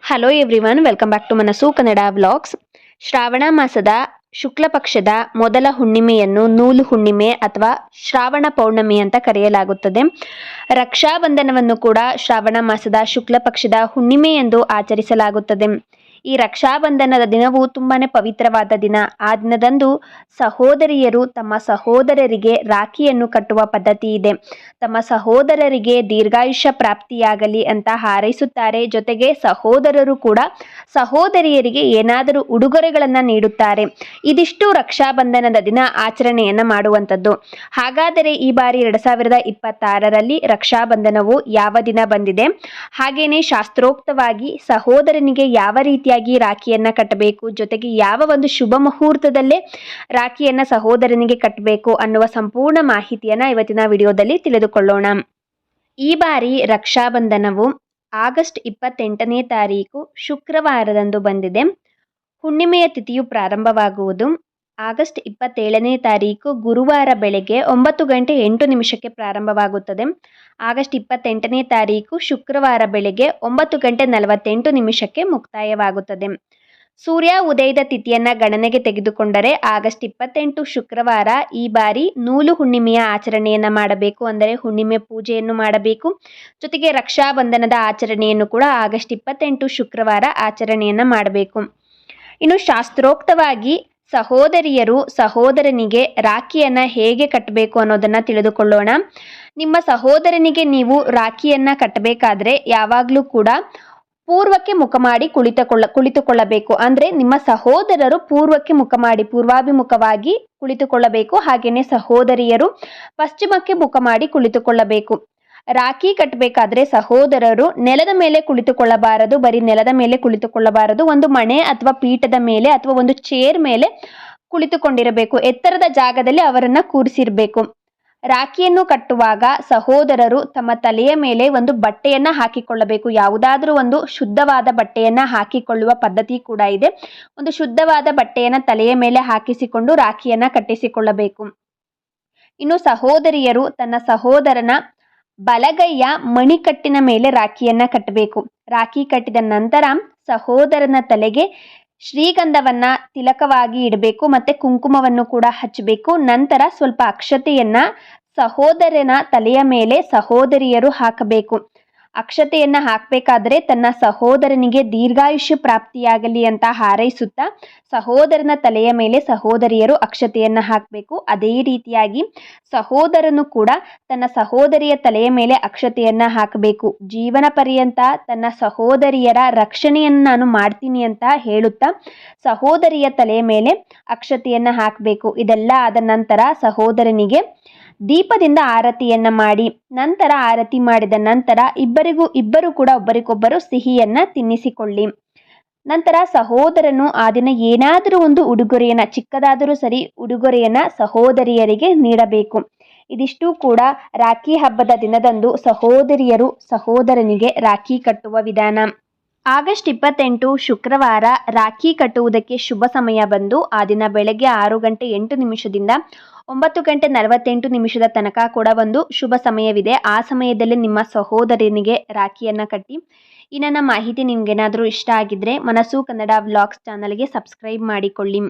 Hello everyone, welcome back to Manassu Kannada vlogs. Shravana ಮಾಸದ ಶುಕ್ಲ ಪಕ್ಷದ ಮೊದಲ ಹುಣ್ಣಿಮೆಯನ್ನು ನೂಲು ಹುಣ್ಣಿಮೆ ಅಥವಾ ಶ್ರಾವಣ ಪೌರ್ಣಮಿ ಅಂತ ಕರೆಯಲಾಗುತ್ತದೆ. ರಕ್ಷಾಬಂಧನವನ್ನು ಕೂಡ ಶ್ರಾವಣ ಮಾಸದ ಶುಕ್ಲ ಪಕ್ಷದ ಹುಣ್ಣಿಮೆ ಎಂದು ಆಚರಿಸಲಾಗುತ್ತದೆ. ಈ ರಕ್ಷಾಬಂಧನದ ದಿನವು ತುಂಬಾನೇ ಪವಿತ್ರವಾದ ದಿನ. ಆ ದಿನದಂದು ಸಹೋದರಿಯರು ತಮ್ಮ ಸಹೋದರರಿಗೆ ರಾಖಿಯನ್ನು ಕಟ್ಟುವ ಪದ್ಧತಿ ಇದೆ. ತಮ್ಮ ಸಹೋದರರಿಗೆ ದೀರ್ಘಾಯುಷ್ಯ ಪ್ರಾಪ್ತಿಯಾಗಲಿ ಅಂತ ಹಾರೈಸುತ್ತಾರೆ. ಜೊತೆಗೆ ಸಹೋದರರು ಕೂಡ ಸಹೋದರಿಯರಿಗೆ ಏನಾದರೂ ಉಡುಗೊರೆಗಳನ್ನು ನೀಡುತ್ತಾರೆ. ಇದಿಷ್ಟು ರಕ್ಷಾಬಂಧನದ ದಿನ ಆಚರಣೆಯನ್ನ ಮಾಡುವಂಥದ್ದು. ಹಾಗಾದರೆ ಈ ಬಾರಿ 2026ರಲ್ಲಿ ರಕ್ಷಾಬಂಧನವು ಯಾವ ದಿನ ಬಂದಿದೆ, ಹಾಗೇನೆ ಶಾಸ್ತ್ರೋಕ್ತವಾಗಿ ಸಹೋದರನಿಗೆ ಯಾವ ರೀತಿಯಾಗಿ ರಾಖಿಯನ್ನ ಕಟ್ಟಬೇಕು, ಜೊತೆಗೆ ಯಾವ ಒಂದು ಶುಭ ಮುಹೂರ್ತದಲ್ಲೇ ರಾಖಿಯನ್ನ ಸಹೋದರನಿಗೆ ಕಟ್ಟಬೇಕು ಅನ್ನುವ ಸಂಪೂರ್ಣ ಮಾಹಿತಿಯನ್ನ ಇವತ್ತಿನ ವಿಡಿಯೋದಲ್ಲಿ ತಿಳಿದುಕೊಳ್ಳೋಣ. ಈ ಬಾರಿ ರಕ್ಷಾಬಂಧನವು ಆಗಸ್ಟ್ 28ನೇ ತಾರೀಕು ಶುಕ್ರವಾರದಂದು ಬಂದಿದೆ. ಹುಣ್ಣಿಮೆಯ ತಿಥಿಯು ಪ್ರಾರಂಭವಾಗುವುದು ಆಗಸ್ಟ್ 27ನೇ ತಾರೀಕು ಗುರುವಾರ ಬೆಳಗ್ಗೆ 9:08 ಪ್ರಾರಂಭವಾಗುತ್ತದೆ. ಆಗಸ್ಟ್ 28ನೇ ತಾರೀಕು ಶುಕ್ರವಾರ ಬೆಳಗ್ಗೆ 9:48 ಮುಕ್ತಾಯವಾಗುತ್ತದೆ. ಸೂರ್ಯ ಉದಯದ ತಿಥಿಯನ್ನ ಗಣನೆಗೆ ತೆಗೆದುಕೊಂಡರೆ ಆಗಸ್ಟ್ 28 ಶುಕ್ರವಾರ ಈ ಬಾರಿ ನೂಲು ಹುಣ್ಣಿಮೆಯ ಆಚರಣೆಯನ್ನ ಮಾಡಬೇಕು. ಅಂದರೆ ಹುಣ್ಣಿಮೆ ಪೂಜೆಯನ್ನು ಮಾಡಬೇಕು. ಜೊತೆಗೆ ರಕ್ಷಾಬಂಧನದ ಆಚರಣೆಯನ್ನು ಕೂಡ ಆಗಸ್ಟ್ 28 ಶುಕ್ರವಾರ ಆಚರಣೆಯನ್ನ ಮಾಡಬೇಕು. ಇನ್ನು ಶಾಸ್ತ್ರೋಕ್ತವಾಗಿ ಸಹೋದರಿಯರು ಸಹೋದರನಿಗೆ ರಾಖಿಯನ್ನ ಹೇಗೆ ಕಟ್ಟಬೇಕು ಅನ್ನೋದನ್ನ ತಿಳಿದುಕೊಳ್ಳೋಣ. ನಿಮ್ಮ ಸಹೋದರನಿಗೆ ನೀವು ರಾಖಿಯನ್ನ ಕಟ್ಟಬೇಕಾದ್ರೆ ಯಾವಾಗಲೂ ಕೂಡ ಪೂರ್ವಕ್ಕೆ ಮುಖ ಮಾಡಿ ಕುಳಿತುಕೊಳ್ಳಬೇಕು. ಅಂದ್ರೆ ನಿಮ್ಮ ಸಹೋದರರು ಪೂರ್ವಕ್ಕೆ ಮುಖ ಮಾಡಿ ಪೂರ್ವಾಭಿಮುಖವಾಗಿ ಕುಳಿತುಕೊಳ್ಳಬೇಕು. ಹಾಗೇನೆ ಸಹೋದರಿಯರು ಪಶ್ಚಿಮಕ್ಕೆ ಮುಖ ಮಾಡಿ ಕುಳಿತುಕೊಳ್ಳಬೇಕು. ರಾಖಿ ಕಟ್ಟಬೇಕಾದ್ರೆ ಸಹೋದರರು ನೆಲದ ಮೇಲೆ ಕುಳಿತುಕೊಳ್ಳಬಾರದು. ಬರೀ ನೆಲದ ಮೇಲೆ ಕುಳಿತುಕೊಳ್ಳಬಾರದು. ಒಂದು ಮಣೆ ಅಥವಾ ಪೀಠದ ಮೇಲೆ ಅಥವಾ ಒಂದು ಚೇರ್ ಮೇಲೆ ಕುಳಿತುಕೊಂಡಿರಬೇಕು. ಎತ್ತರದ ಜಾಗದಲ್ಲಿ ಅವರನ್ನ ಕೂರಿಸಿರ್ಬೇಕು. ರಾಖಿಯನ್ನು ಕಟ್ಟುವಾಗ ಸಹೋದರರು ತಮ್ಮ ತಲೆಯ ಮೇಲೆ ಒಂದು ಬಟ್ಟೆಯನ್ನ ಹಾಕಿಕೊಳ್ಳಬೇಕು. ಯಾವುದಾದ್ರೂ ಒಂದು ಶುದ್ಧವಾದ ಬಟ್ಟೆಯನ್ನ ಹಾಕಿಕೊಳ್ಳುವ ಪದ್ಧತಿ ಕೂಡ ಇದೆ. ಒಂದು ಶುದ್ಧವಾದ ಬಟ್ಟೆಯನ್ನ ತಲೆಯ ಮೇಲೆ ಹಾಕಿಸಿಕೊಂಡು ರಾಖಿಯನ್ನ ಕಟ್ಟಿಸಿಕೊಳ್ಳಬೇಕು. ಇನ್ನು ಸಹೋದರಿಯರು ತನ್ನ ಸಹೋದರನ ಬಲಗೈಯ ಮಣಿಕಟ್ಟಿನ ಮೇಲೆ ರಾಖಿಯನ್ನ ಕಟ್ಟಬೇಕು. ರಾಖಿ ಕಟ್ಟಿದ ನಂತರ ಸಹೋದರನ ತಲೆಗೆ ಶ್ರೀಗಂಧವನ್ನ ತಿಲಕವಾಗಿ ಇಡಬೇಕು. ಮತ್ತೆ ಕುಂಕುಮವನ್ನು ಕೂಡ ಹಚ್ಚಬೇಕು. ನಂತರ ಸ್ವಲ್ಪ ಅಕ್ಷತೆಯನ್ನ ಸಹೋದರನ ತಲೆಯ ಮೇಲೆ ಸಹೋದರಿಯರು ಹಾಕಬೇಕು. ಅಕ್ಷತೆಯನ್ನ ಹಾಕಬೇಕಾದ್ರೆ ತನ್ನ ಸಹೋದರನಿಗೆ ದೀರ್ಘಾಯುಷ್ಯ ಪ್ರಾಪ್ತಿಯಾಗಲಿ ಅಂತ ಹಾರೈಸುತ್ತಾ ಸಹೋದರನ ತಲೆಯ ಮೇಲೆ ಸಹೋದರಿಯರು ಅಕ್ಷತೆಯನ್ನ ಹಾಕಬೇಕು. ಅದೇ ರೀತಿಯಾಗಿ ಸಹೋದರನು ಕೂಡ ತನ್ನ ಸಹೋದರಿಯ ತಲೆಯ ಮೇಲೆ ಅಕ್ಷತೆಯನ್ನ ಹಾಕಬೇಕು. ಜೀವನ ಪರ್ಯಂತ ತನ್ನ ಸಹೋದರಿಯರ ರಕ್ಷಣೆಯನ್ನು ನಾನು ಮಾಡ್ತೀನಿ ಅಂತ ಹೇಳುತ್ತಾ ಸಹೋದರಿಯ ತಲೆಯ ಮೇಲೆ ಅಕ್ಷತೆಯನ್ನ ಹಾಕಬೇಕು. ಇದೆಲ್ಲ ಆದ ನಂತರ ಸಹೋದರನಿಗೆ ದೀಪದಿಂದ ಆರತಿಯನ್ನ ಮಾಡಿ ನಂತರ ಆರತಿ ಮಾಡಿದ ನಂತರ ಇಬ್ಬರು ಕೂಡ ಒಬ್ಬರಿಗೊಬ್ಬರು ಸಿಹಿಯನ್ನ ತಿನ್ನಿಸಿಕೊಳ್ಳಿ. ನಂತರ ಸಹೋದರನು ಆ ದಿನ ಏನಾದರೂ ಒಂದು ಉಡುಗೊರೆಯನ್ನ, ಚಿಕ್ಕದಾದರೂ ಸರಿ, ಉಡುಗೊರೆಯನ್ನ ಸಹೋದರಿಯರಿಗೆ ನೀಡಬೇಕು. ಇದಿಷ್ಟು ಕೂಡ ರಾಖಿ ಹಬ್ಬದ ದಿನದಂದು ಸಹೋದರಿಯರು ಸಹೋದರನಿಗೆ ರಾಖಿ ಕಟ್ಟುವ ವಿಧಾನ. ಆಗಸ್ಟ್ 28 ಶುಕ್ರವಾರ ರಾಖಿ ಕಟ್ಟುವುದಕ್ಕೆ ಶುಭ ಸಮಯ ಬಂದು ಆ ದಿನ ಬೆಳಗ್ಗೆ 6:08 9:48 ತನಕ ಕೂಡ ಒಂದು ಶುಭ ಸಮಯವಿದೆ. ಆ ಸಮಯದಲ್ಲಿ ನಿಮ್ಮ ಸಹೋದರನಿಗೆ ರಾಖಿಯನ್ನ ಕಟ್ಟಿ. ಈ ನನ್ನ ಮಾಹಿತಿ ನಿಮ್ಗೇನಾದರೂ ಇಷ್ಟ ಆಗಿದ್ರೆ ಮನಸ್ಸು ಕನ್ನಡ ವ್ಲಾಗ್ಸ್ ಚಾನಲ್ಗೆ ಸಬ್ಸ್ಕ್ರೈಬ್ ಮಾಡಿಕೊಳ್ಳಿ.